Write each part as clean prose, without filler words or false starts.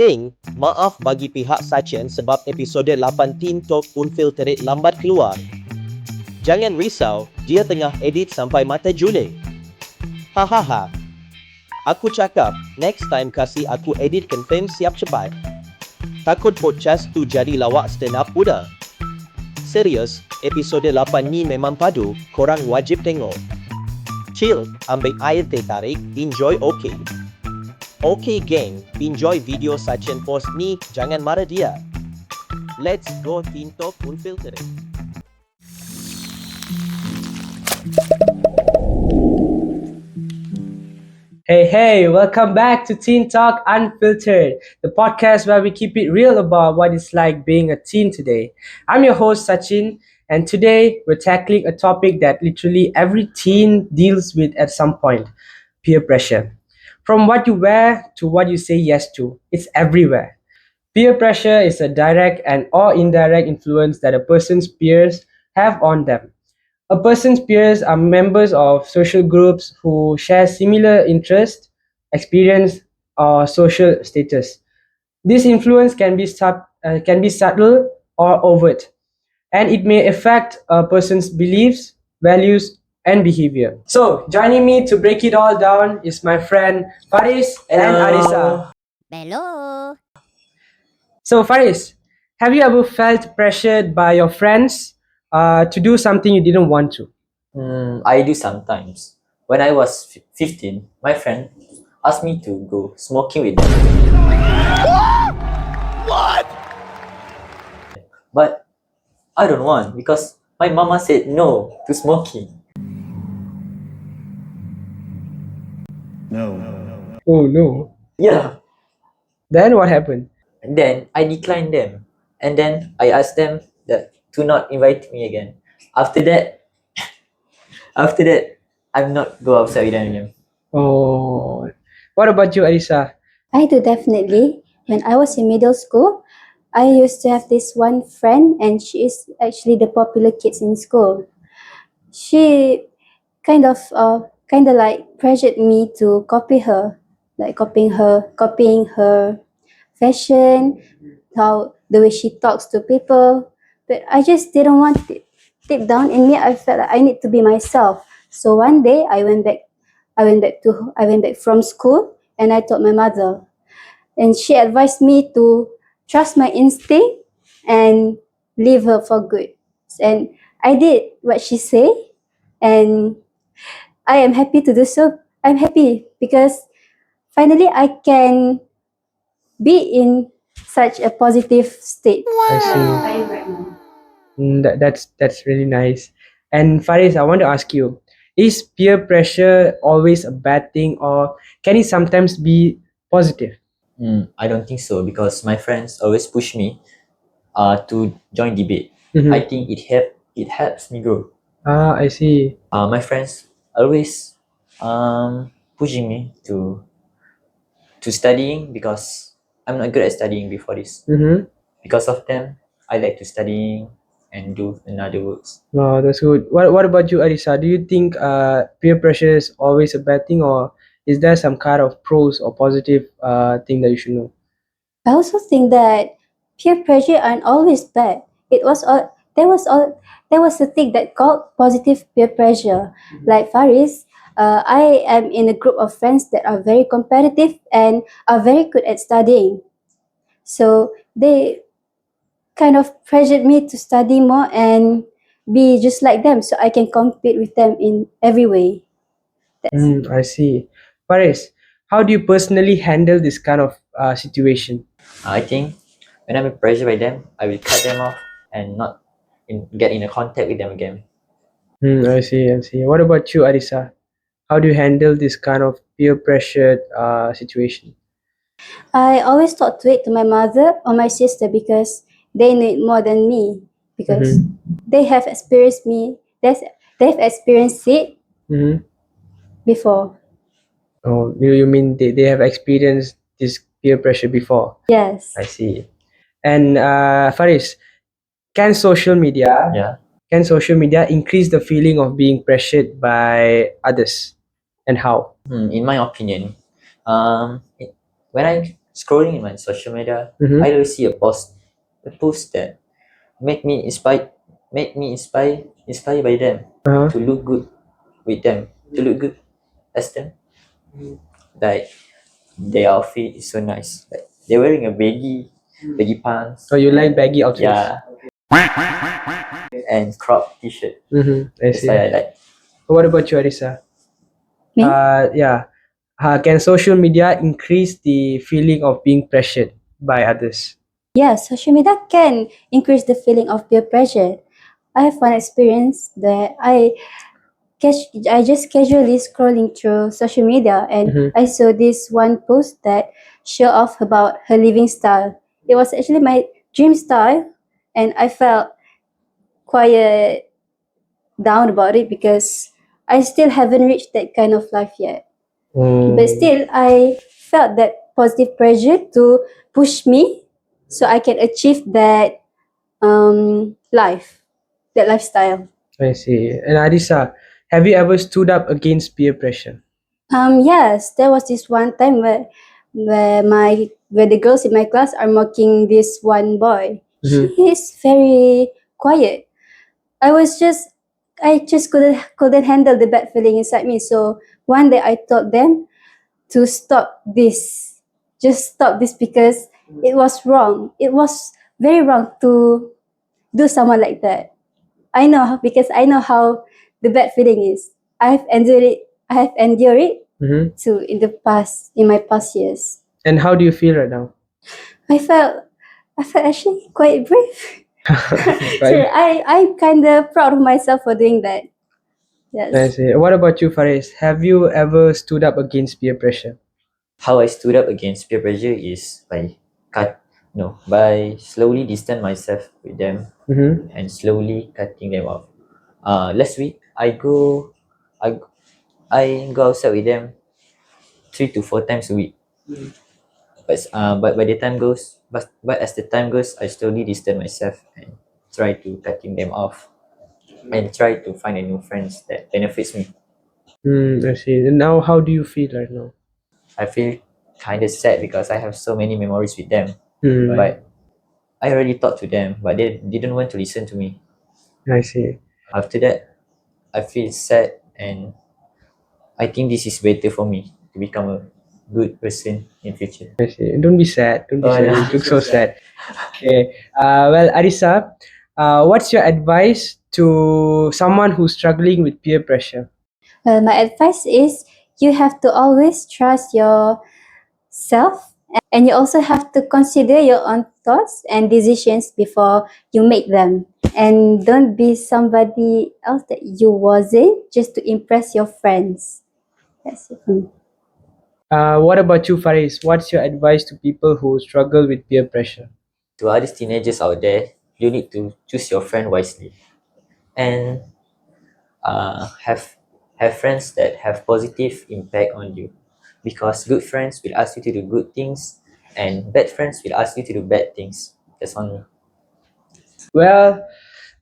Ting, maaf bagi pihak Sachin sebab episod 8 Teen Talk Unfiltered lambat keluar. Jangan risau, dia tengah edit sampai mata julid. Hahaha. Aku cakap, next time kasih aku edit confirm siap cepat. Takut podcast tu jadi lawak stand up udah. Serius, episod 8 ni memang padu, korang wajib tengok. Chill, ambil air teh tarik, enjoy okay. Okay gang, enjoy video Sachin post ni, jangan marah dia. Let's go Teen Talk Unfiltered. Hey, welcome back to Teen Talk Unfiltered, the podcast where we keep it real about what it's like being a teen today. I'm your host, Sachin, and today we're tackling a topic that literally every teen deals with at some point: peer pressure. From what you wear to what you say yes to, it's everywhere. Peer pressure is a direct and or indirect influence that a person's peers have on them. A person's peers are members of social groups who share similar interests, experience, or social status. This influence can be subtle or overt, and it may affect a person's beliefs, values, and behavior. So, joining me to break it all down is my friend Faris and Arisa. Hello. So, Faris, have you ever felt pressured by your friends to do something you didn't want to? I do sometimes. When I was 15, my friend asked me to go smoking with them. What? But I don't want because my mama said no to smoking. Oh no. Yeah. Then what happened? And then I declined them. And then I asked them that to not invite me again. After that, I'm not go outside with them again. Oh, what about you, Arisa? I do definitely. When I was in middle school, I used to have this one friend, and she is actually the popular kids in school. She kind of like pressured me to copy her, like copying her fashion, how the way she talks to people. But I just didn't want it. Deep down in me, I felt like I need to be myself. So one day I went back from school, and I told my mother, and she advised me to trust my instinct and leave her for good. And I did what she said, and I am happy to do so. I'm happy because finally I can be in such a positive state. I see. I am right now. That's really nice. And Faris, I want to ask you: is peer pressure always a bad thing, or can it sometimes be positive? I don't think so because my friends always push me to join debate. Mhm. I think it helps me grow. I see. My friends always pushing me to studying because I'm not good at studying before this. Mm-hmm. Because of them, I like to studying and do another works. Oh, that's good. What about you, Arisa? Do you think peer pressure is always a bad thing, or is there some kind of pros or positive thing that you should know? I also think that peer pressure aren't always bad. There was a thing that called positive peer pressure. Like Faris, I am in a group of friends that are very competitive and are very good at studying. So they kind of pressured me to study more and be just like them, so I can compete with them in every way. I see. Faris, how do you personally handle this kind of situation? I think when I'm pressured by them, I will cut them off and not get in a contact with them again. I see. What about you, Arisa? How do you handle this kind of peer pressured situation? I always talk to it to my mother or my sister because they know it more than me, because they have experienced they've experienced it Mm-hmm. before. Oh, you mean they have experienced this peer pressure before? Yes. I see. And Faris, can social media Yeah. can social media increase the feeling of being pressured by others, and how? In my opinion, when I scrolling in my social media, Mhm. I always see a post that inspired by them Uh-huh. to look good with them, to look good as them. Like their outfit is so nice. Like they're wearing a baggy pants. So you like baggy outfits? Yeah, and crop t-shirt. I That's see. why I like. What about you, Arisa? Me? Yeah. Can social media increase the feeling of being pressured by others? Yeah, social media can increase the feeling of peer pressure. I have one experience that I just casually scrolling through social media and Mhm. I saw this one post that show off about her living style. It was actually my dream style and I felt quite down about it because I still haven't reached that kind of life yet. But still I felt that positive pressure to push me so I can achieve that that lifestyle. I see. And Arisa, have you ever stood up against peer pressure? Yes, there was this one time where the girls in my class are mocking this one boy. He Mhm. is very quiet. I was just I just couldn't handle the bad feeling inside me. So one day I told them to stop this. Just stop this because it was wrong. It was very wrong to do someone like that. Because I know how the bad feeling is. I've endured it. I have endured it Mhm. too in my past years. And how do you feel right now? I felt I felt actually quite brave. So Right. I'm kind of proud of myself for doing that. I Yes. see. What about you, Faris? Have you ever stood up against peer pressure? How I stood up against peer pressure is by by slowly distance myself with them Mm-hmm. and slowly cutting them off. Last week I I go outside with them 3 to 4 times a week. But by the time goes but as the time goes, I slowly distance myself and try to cutting them off and try to find a new friends that benefits me. I see. And now, how do you feel right now? I feel kind of sad because I have so many memories with them, Hmm. but I already talked to them, but they didn't want to listen to me. I see. After that, I feel sad, and I think this is better for me to become a good person in future. I see. Don't be sad. Don't be Oh sad. no. You look so sad. Okay. Well, Arisa, what's your advice to someone who's struggling with peer pressure? Well, my advice is you have to always trust yourself and you also have to consider your own thoughts and decisions before you make them. And don't be somebody else that you wasn't just to impress your friends. That's it. What about you, Faris? What's your advice to people who struggle with peer pressure? To other teenagers out there, you need to choose your friend wisely and have friends that have positive impact on you, because good friends will ask you to do good things and bad friends will ask you to do bad things. That's on me. Well,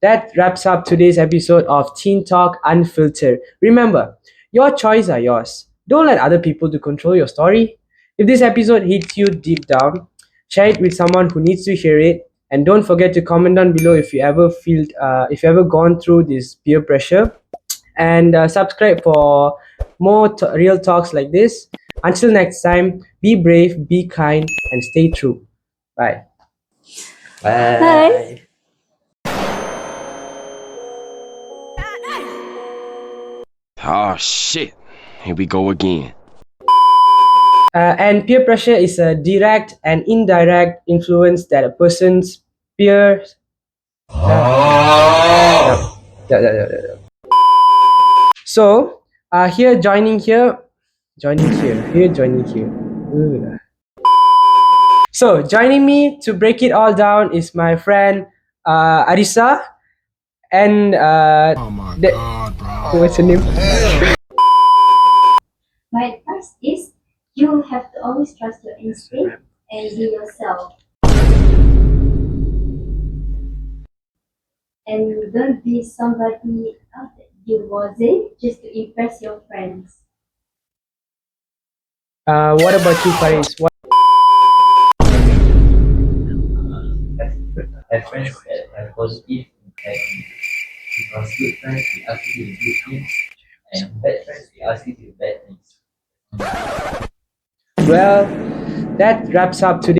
that wraps up today's episode of Teen Talk Unfiltered. Remember, your choices are yours. Don't let other people to control your story. If this episode hits you deep down, share it with someone who needs to hear it. And don't forget to comment down below if you ever gone through this peer pressure. And subscribe for more real talks like this. Until next time, be brave, be kind, and stay true. Bye. Bye. Bye. Oh shit. Here we go again. And peer pressure is a direct and indirect influence that a person's peers. Yeah. So, joining here. Ugh. So, joining me to break it all down is my friend Arisa and what's her name? My advice is you have to always trust your instinct and be yourself. And don't be somebody else that you wasn't just to impress your friends. What about you, Faris? have friends that have positive impact on you. Because good friends will ask you to do good things, and bad friends will ask you to do bad things. Well, that wraps up today.